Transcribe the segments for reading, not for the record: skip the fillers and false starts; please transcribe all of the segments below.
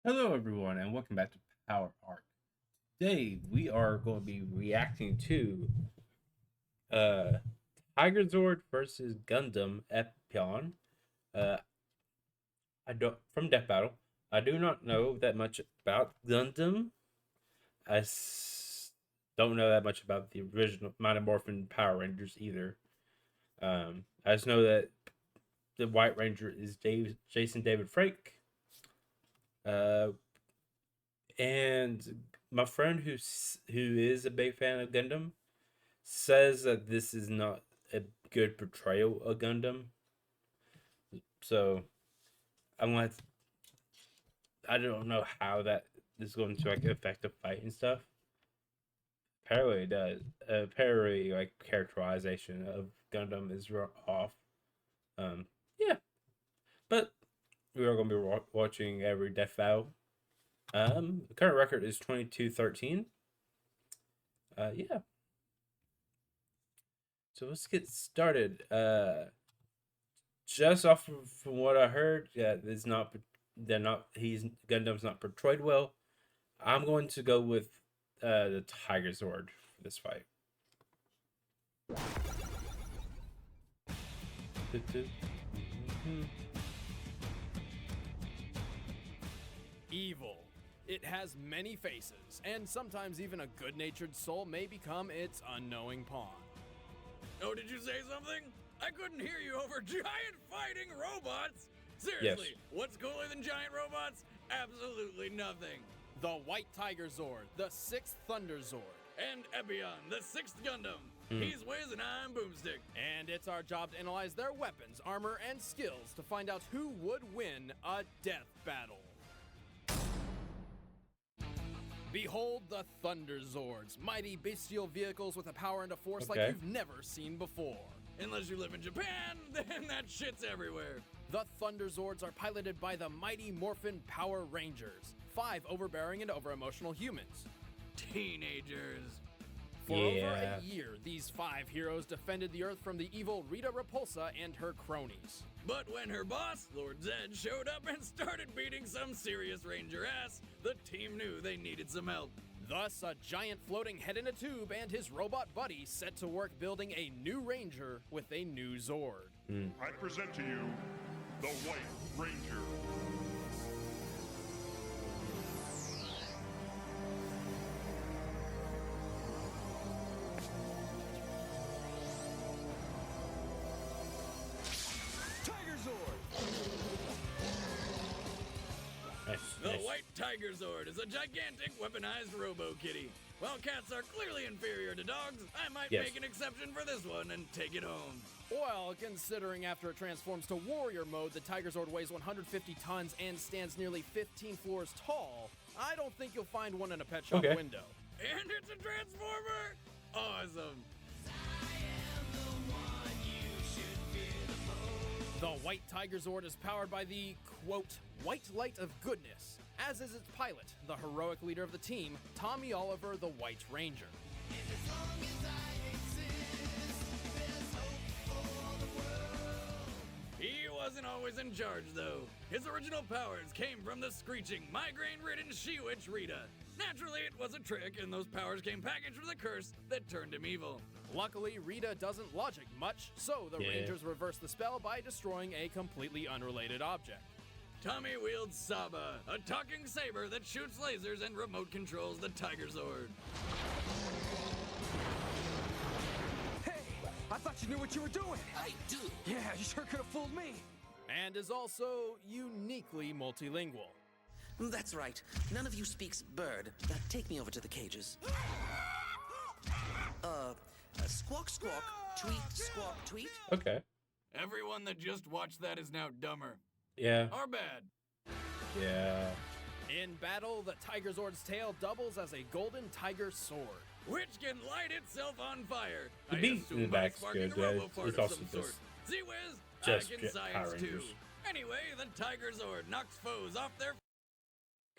Hello, everyone, and welcome back to Power Arc. Today, we are going to be reacting to uh, Tigerzord versus Gundam Epion. Uh, I don't from Death Battle. I do not know that much about Gundam. Don't know that much about the original Mighty Morphin Power Rangers either. I just know that the White Ranger is Jason David Frake. Uh, and my friend who is a big fan of Gundam says that this is not a good portrayal of Gundam. So I'm gonna. I don't know how that is going to like affect the fight and stuff. Apparently it does. Apparently, like characterization of Gundam is off. Yeah, but we are going to be watching every Death Battle. The current record is 22-13. Yeah. So let's get started. Just off from what I heard, yeah, it's not. They're not. He's Gundam's not portrayed well. I'm going to go with the Tigerzord for this fight. Evil. It has many faces, and sometimes even a good-natured soul may become its unknowing pawn. Oh, did you say something? I couldn't hear you over giant fighting robots! Seriously, what's cooler than giant robots? Absolutely nothing. The White Tigerzord, the 6th Thunderzord. And Epion, the 6th Gundam. He's Wiz and I'm Boomstick. And it's our job to analyze their weapons, armor, and skills to find out who would win a death battle. Behold the Thunderzords, mighty bestial vehicles with a power and a force like you've never seen before. Unless you live in Japan, then that shit's everywhere. The Thunderzords are piloted by the mighty Morphin Power Rangers, 5 overbearing and over-emotional humans. Teenagers. For over a year, these 5 heroes defended the Earth from the evil Rita Repulsa and her cronies. But when her boss, Lord Zed, showed up and started beating some serious Ranger ass, the team knew they needed some help. Thus, a giant floating head in a tube and his robot buddy set to work building a new Ranger with a new Zord. I present to you the White Ranger. The White Tigerzord is a gigantic weaponized robo-kitty. While cats are clearly inferior to dogs, I might make an exception for this one and take it home. Well, considering after it transforms to warrior mode, the Tigerzord weighs 150 tons and stands nearly 15 floors tall, I don't think you'll find one in a pet shop window. And it's a transformer! Awesome! The White Tigerzord is powered by the, quote, white light of goodness, as is its pilot, the heroic leader of the team, Tommy Oliver, the White Ranger. He wasn't always in charge, though. His original powers came from the screeching, migraine-ridden she-witch Rita. Naturally, it was a trick, and those powers came packaged with a curse that turned him evil. Luckily, Rita doesn't logic much, so the Rangers reverse the spell by destroying a completely unrelated object. Tommy wields Saba, a talking saber that shoots lasers and remote controls the Tigerzord. Hey, I thought you knew what you were doing. I do. Yeah, you sure could have fooled me. And is also uniquely multilingual. That's right. None of you speaks bird. Take me over to the cages. Squawk, squawk, tweet, squawk, tweet. Okay. Everyone that just watched that is now dumber. Yeah. Or bad. Yeah. In battle, the Tigerzord's tail doubles as a golden tiger sword, which can light itself on fire. The beat in the back's good. It's also just Z-Wiz, just I can Power science too. Rangers. Anyway, the Tigerzord knocks foes off their...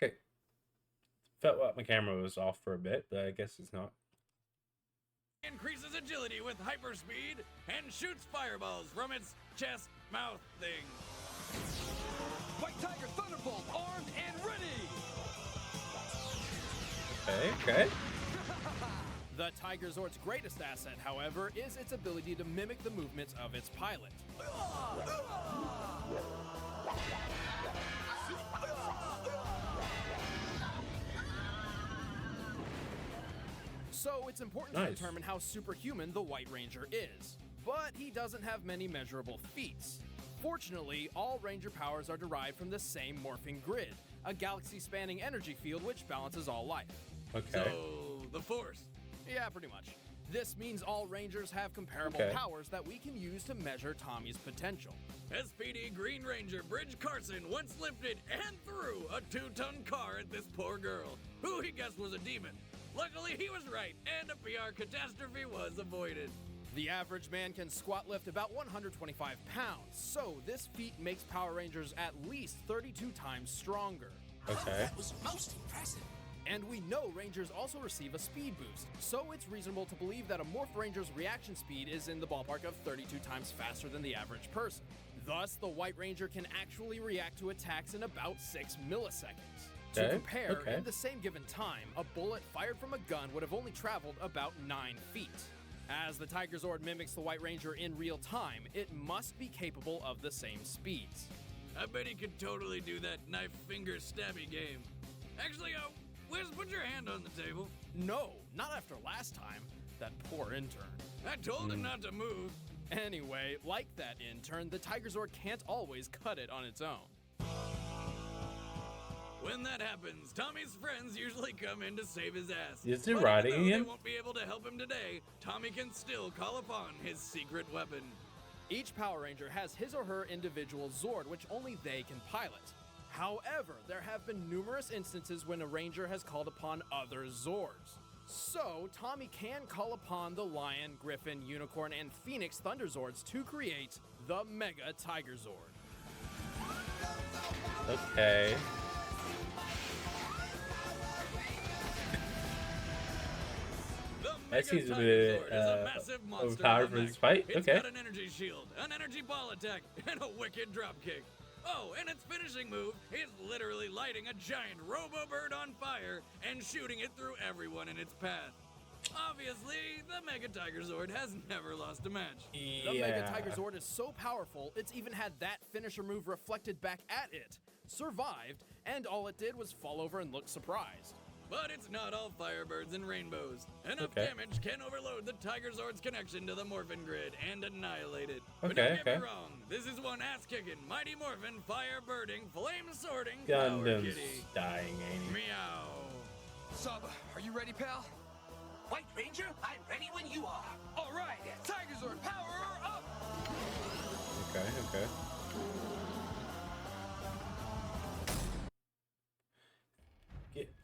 Okay. Felt like my camera was off for a bit, but I guess it's not. Increases agility with hyperspeed and shoots fireballs from its chest mouth thing. White Tiger Thunderbolt, armed and ready! Okay. The Tigerzord's greatest asset, however, is its ability to mimic the movements of its pilot. So it's important to determine how superhuman the White Ranger is. But he doesn't have many measurable feats. Fortunately, all Ranger powers are derived from the same morphing grid, a galaxy-spanning energy field which balances all life. Okay. So, the Force. Yeah, pretty much. This means all Rangers have comparable powers that we can use to measure Tommy's potential. SPD Green Ranger Bridge Carson once lifted and threw a 2-ton car at this poor girl, who he guessed was a demon. Luckily, he was right, and a PR catastrophe was avoided. The average man can squat lift about 125 pounds, so this feat makes Power Rangers at least 32 times stronger. Okay. That was most impressive. And we know Rangers also receive a speed boost, so it's reasonable to believe that a Morph Ranger's reaction speed is in the ballpark of 32 times faster than the average person. Thus, the White Ranger can actually react to attacks in about 6 milliseconds. To compare, in the same given time, a bullet fired from a gun would have only traveled about 9 feet. As the Tigerzord mimics the White Ranger in real time, it must be capable of the same speeds. I bet he could totally do that knife finger stabby game. Actually, Wiz, put your hand on the table. No, not after last time. That poor intern. I told him not to move. Anyway, like that intern, the Tigerzord can't always cut it on its own. When that happens, Tommy's friends usually come in to save his ass. Is it But riding even though him? they won't be able to help him today, Tommy can still call upon his secret weapon. Each Power Ranger has his or her individual Zord, which only they can pilot. However, there have been numerous instances when a Ranger has called upon other Zords. So, Tommy can call upon the Lion, Griffin, Unicorn, and Phoenix Thunder Zords to create the Mega Tigerzord. Okay. That seems a bit overpowered for this fight. It's Okay. got an energy shield, an energy ball attack, and a wicked dropkick. Oh, and its finishing move is literally lighting a giant robo-bird on fire and shooting it through everyone in its path. Obviously, the Mega Tigerzord has never lost a match. The Mega Tigerzord is so powerful, it's even had that finisher move reflected back at it, survived, and all it did was fall over and look surprised. But it's not all firebirds and rainbows. Enough damage can overload the Tigerzord's connection to the Morphin Grid and annihilate it. But don't get me wrong, this is one ass-kicking, mighty Morphin, fire-birding, flame-sorting power Gundam's kitty. dying, ain't he? Meow. Saba, are you ready, pal? White Ranger, I'm ready when you are. All right, Tigerzord, power up! Okay.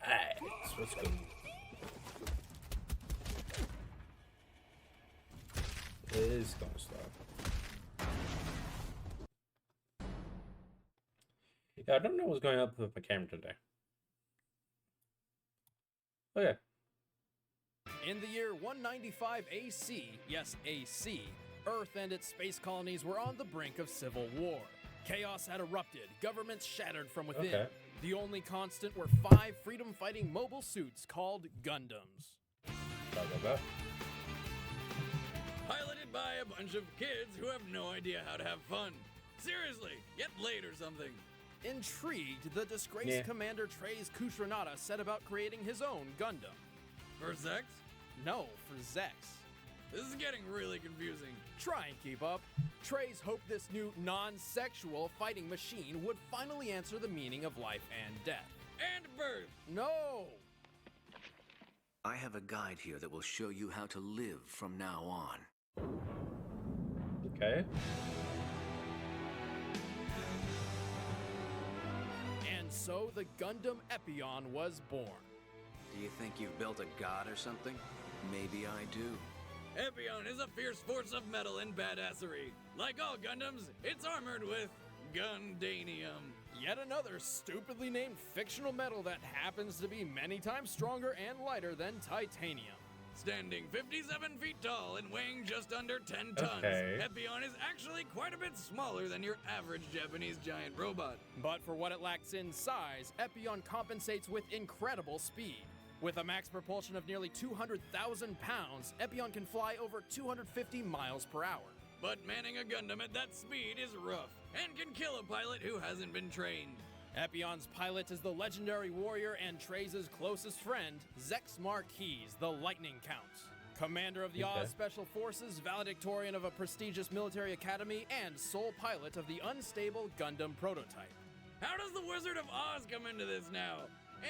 Alright, so let's go. It is gonna stop. Yeah, I don't know what's going up with my camera today. Okay. In the year 195 AC, yes, AC, Earth and its space colonies were on the brink of civil war. Chaos had erupted, governments shattered from within. Okay. The only constant were 5 freedom-fighting mobile suits called Gundams. Piloted by a bunch of kids who have no idea how to have fun. Seriously, get laid or something. Intrigued, the disgraced Commander Trey's Kushranada set about creating his own Gundam. For sex? No, for Zex. This is getting really confusing. Try and keep up. Trey's hoped this new non-sexual fighting machine would finally answer the meaning of life and death. And birth. No! I have a guide here that will show you how to live from now on. Okay. And so the Gundam Epion was born. Do you think you've built a god or something? Maybe I do. Epion is a fierce force of metal and badassery. Like all Gundams, it's armored with Gundanium. Yet another stupidly named fictional metal that happens to be many times stronger and lighter than titanium. Standing 57 feet tall and weighing just under 10 tons, Epion is actually quite a bit smaller than your average Japanese giant robot. But for what it lacks in size, Epion compensates with incredible speed. With a max propulsion of nearly 200,000 pounds, Epyon can fly over 250 miles per hour. But manning a Gundam at that speed is rough, and can kill a pilot who hasn't been trained. Epyon's pilot is the legendary warrior and Treize's closest friend, Zex Marquise, the Lightning Count. Commander of the Oz Special Forces, valedictorian of a prestigious military academy, and sole pilot of the unstable Gundam prototype. How does the Wizard of Oz come into this now?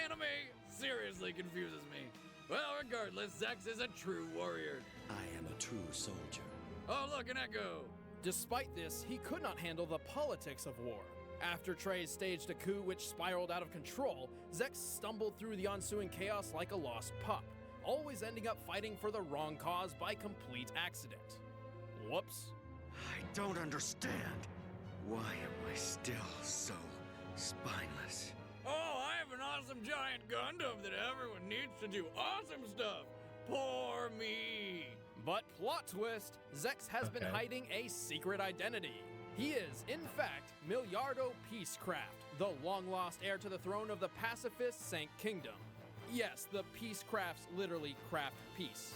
Anime seriously confuses me. Well, regardless, Zex is a true warrior. I am a true soldier. Oh, look, an echo! Despite this, he could not handle the politics of war. After Treize staged a coup which spiraled out of control, Zex stumbled through the ensuing chaos like a lost pup, always ending up fighting for the wrong cause by complete accident. Whoops. I don't understand. Why am I still so spineless? Oh, I have an awesome giant Gundam that everyone needs to do awesome stuff. Poor me. But plot twist, Zex has been hiding a secret identity. He is, in fact, Miliardo Peacecraft, the long-lost heir to the throne of the pacifist Sank Kingdom. Yes, the Peacecrafts literally craft peace.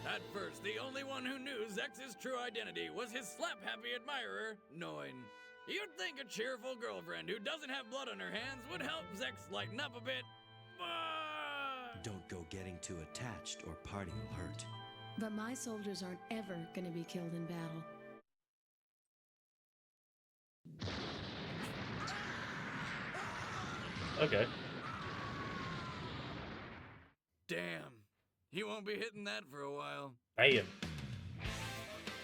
At first, the only one who knew Zex's true identity was his slap-happy admirer, Noin. You'd think a cheerful girlfriend who doesn't have blood on her hands would help Zex lighten up a bit, but... Don't go getting too attached or parting will hurt. But my soldiers aren't ever going to be killed in battle. Okay. Damn. He won't be hitting that for a while. Bam.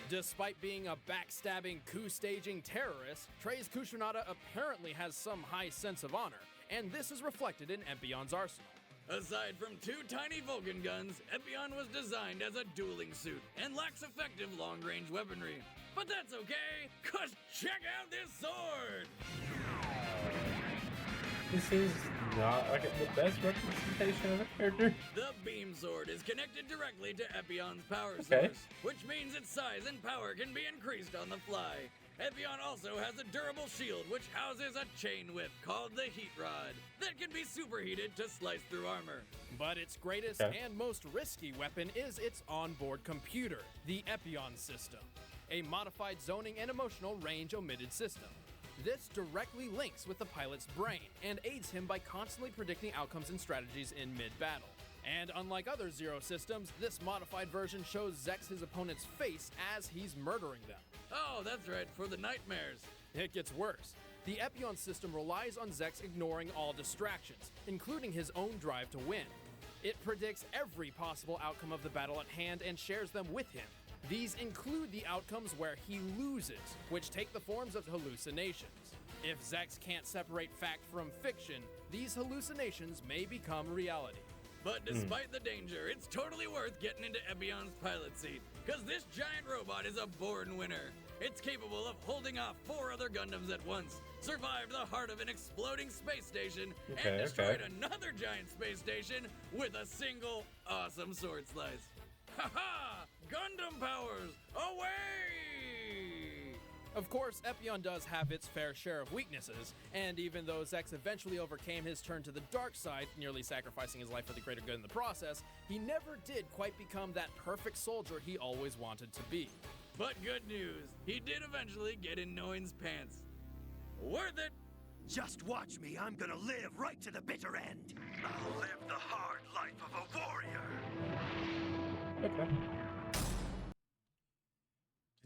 Despite being a backstabbing, coup-staging terrorist, Treize Kushunada apparently has some high sense of honor, and this is reflected in Epyon's arsenal. Aside from two tiny Vulcan guns, Epyon was designed as a dueling suit and lacks effective long-range weaponry. But that's okay, cause check out this sword! This is not like the best representation of a character. The beam sword is connected directly to Epyon's power Okay. source, which means its size and power can be increased on the fly. Epyon also has a durable shield which houses a chain whip called the Heat Rod that can be superheated to slice through armor. But its greatest and most risky weapon is its onboard computer, the Epyon system, a modified zoning and emotional range omitted system. This directly links with the pilot's brain and aids him by constantly predicting outcomes and strategies in mid-battle. And unlike other Zero systems, this modified version shows Zex his opponent's face as he's murdering them. Oh, that's right, for the nightmares. It gets worse. The Epyon system relies on Zex ignoring all distractions, including his own drive to win. It predicts every possible outcome of the battle at hand and shares them with him. These include the outcomes where he loses, which take the forms of hallucinations. If Zex can't separate fact from fiction, these hallucinations may become reality. But despite the danger, it's totally worth getting into Epyon's pilot seat, because this giant robot is a born winner. It's capable of holding off 4 other Gundams at once, survived the heart of an exploding space station, and destroyed another giant space station with a single awesome sword slice. Ha-ha! Gundam powers, away! Of course, Epyon does have its fair share of weaknesses, and even though Zex eventually overcame his turn to the dark side, nearly sacrificing his life for the greater good in the process, he never did quite become that perfect soldier he always wanted to be. But good news, he did eventually get in Noin's pants. Worth it! Just watch me, I'm gonna live right to the bitter end. I'll live the hard life of a warrior. Okay.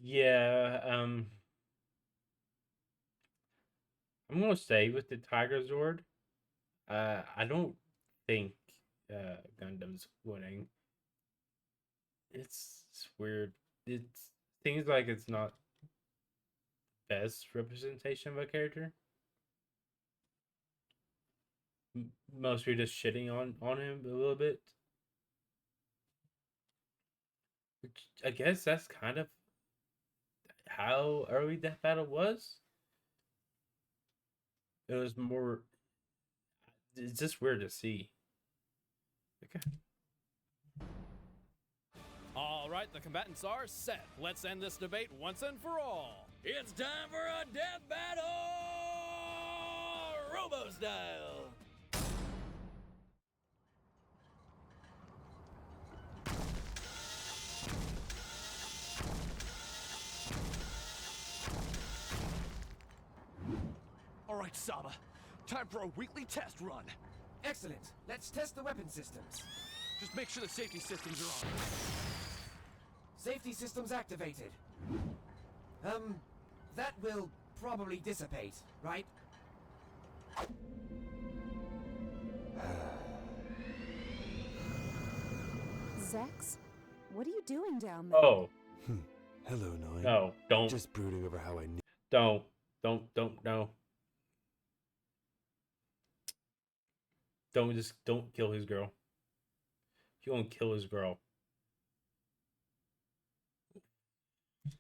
Yeah, I'm gonna say with the Tigerzord, I don't think Gundam's winning. It's weird. It seems like it's not best representation of a character. Most are just shitting on him a little bit. Which I guess that's kind of how early that battle was. It was more. It's just weird to see. Okay. All right, the combatants are set. Let's end this debate once and for all. It's time for a death battle! Robo style! right, Saba. Time for a weekly test run. Excellent. Let's test the weapon systems. Just make sure the safety systems are on. Safety systems activated. That will probably dissipate, right? Zex, what are you doing down there? Oh. Hello, Nine. No, don't. Just brooding over how I knew. Don't, no. Don't kill his girl. You won't kill his girl.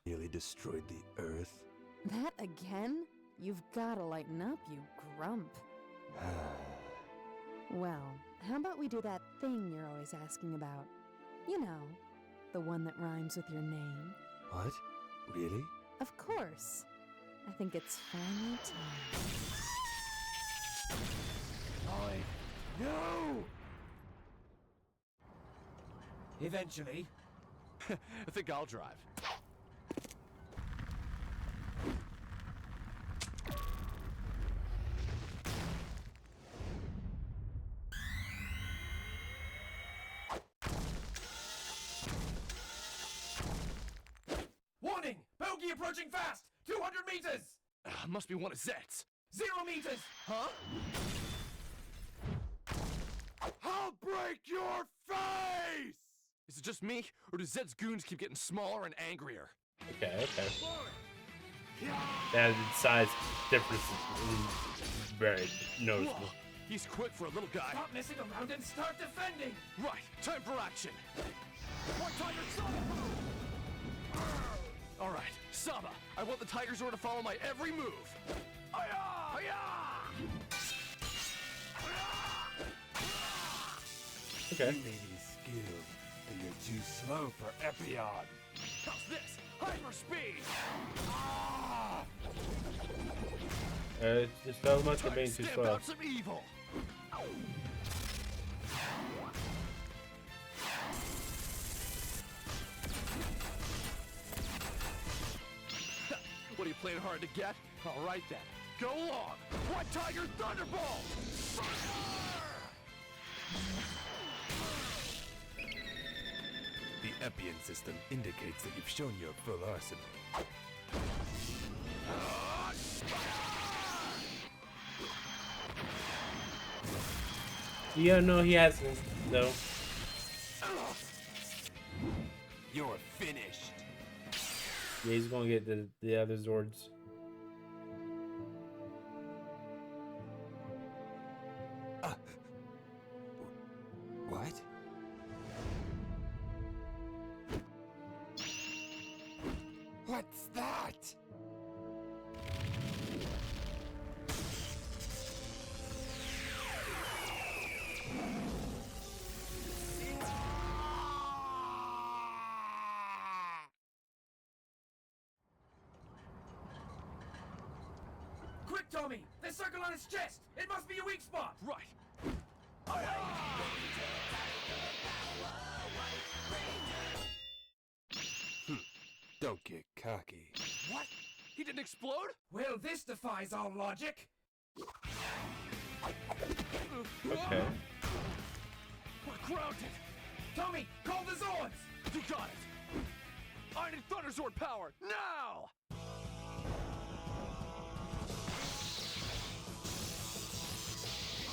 Nearly destroyed the Earth. That again? You've gotta lighten up, you grump. Well, how about we do that thing you're always asking about? You know, the one that rhymes with your name. What? Really? Of course. I think it's finally time. No! Eventually. I think I'll drive. Warning! Bogey approaching fast! 200 meters! Must be one of Zed's. 0 meters! Huh? I'll break your face! Is it just me, or do Zed's goons keep getting smaller and angrier? Okay. That size difference is very noticeable. Whoa, he's quick for a little guy. Stop messing around and start defending! Right, time for action. One Tigerzord! All right, Saba, I want the Tigerzord to follow my every move. Hi-ya! Hi-ya! Okay. You may be skilled, but you're too slow for Epion. How's this? Hyperspeed! Just so much for being too Stamp slow. out some evil. What are you playing hard to get? All right then, go long. White Tiger Thunderbolt! The Epion system indicates that you've shown your full arsenal. Yeah, no, he hasn't, though. You're finished. Yeah, he's gonna get the other Zords. What? What's that? Quick, Tommy! There's circle on his chest! It must be a weak spot! Right. Don't get cocky. What? He didn't explode? Well, this defies all logic. Okay. We're grounded. Tommy, call the Zords! You got it. I need Thunderzord power now.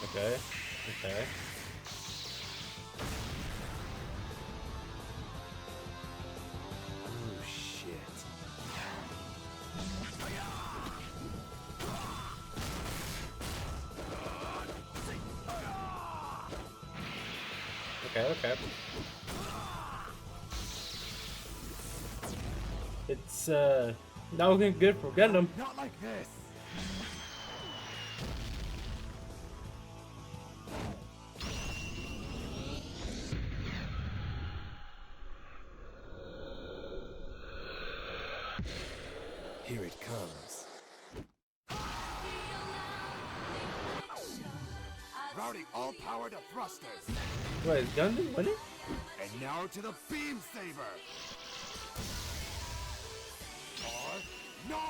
Okay. Oh, shit. Okay. It's not looking good for Gundam. Not like this. Here it comes. Routing all power to thrusters. What, is Gundam winning? And now to the beam saber. Or no!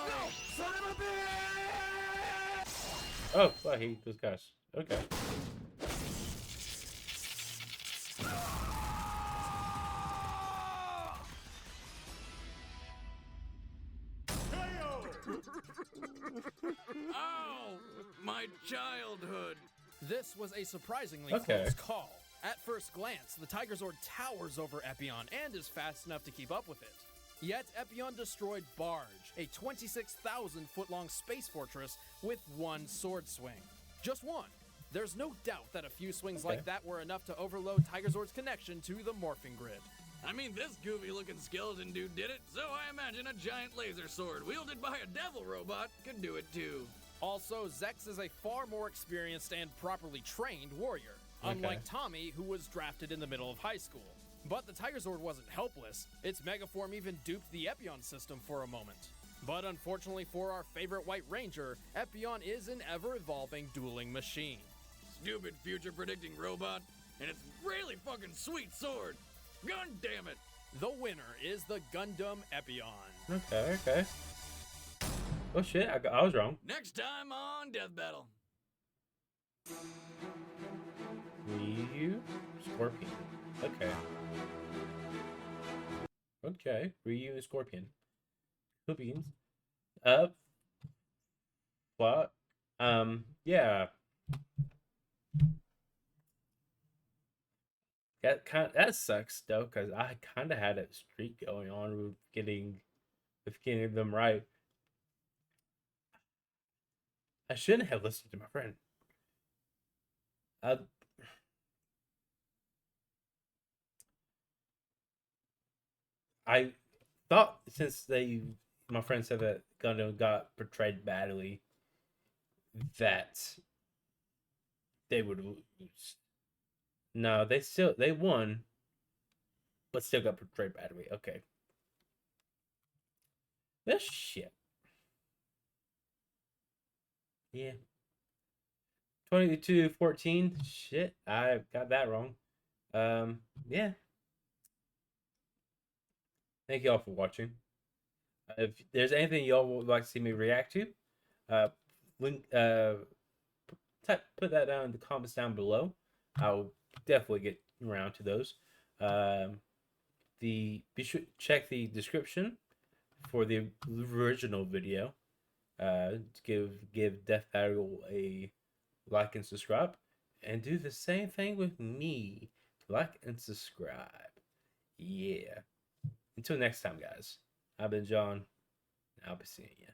No! Son of a bitch! Oh, well, he was gosh. Okay. Oh, my childhood. This was a surprisingly Okay. close call. At first glance, the Tigerzord towers over Epion and is fast enough to keep up with it. Yet Epion destroyed Barge, a 26,000-foot-long space fortress with one sword swing. Just one. There's no doubt that a few swings like that were enough to overload Tigerzord's connection to the morphing grid. I mean, this goofy-looking skeleton dude did it, so I imagine a giant laser sword wielded by a devil robot could do it too. Also, Zex is a far more experienced and properly trained warrior, unlike Tommy, who was drafted in the middle of high school. But the Tigerzord wasn't helpless. Its megaform even duped the Epion system for a moment. But unfortunately for our favorite White Ranger, Epion is an ever-evolving dueling machine. Stupid future-predicting robot, and it's really fucking sweet sword. God damn it! The winner is the Gundam Epion. Okay. Oh shit, I was wrong. Next time on Death Battle. Ryu? Scorpion. Okay, Ryu and Scorpion. Scorpions. What? Yeah. That sucks though, because I kind of had a streak going on with getting them right. I shouldn't have listened to my friend. I thought since my friend said that Gundam got portrayed badly, that they would lose. No, they won, but still got portrayed badly. Okay. This shit. Yeah. 22-14. Shit, I got that wrong. Yeah. Thank y'all for watching. If there's anything y'all would like to see me react to, put that down in the comments down below. I'll definitely get around to those. Be sure to check the description for the original video. Give Death Battle a like and subscribe, and do the same thing with me. Like and subscribe. Yeah. Until next time, guys. I've been John. I'll be seeing you.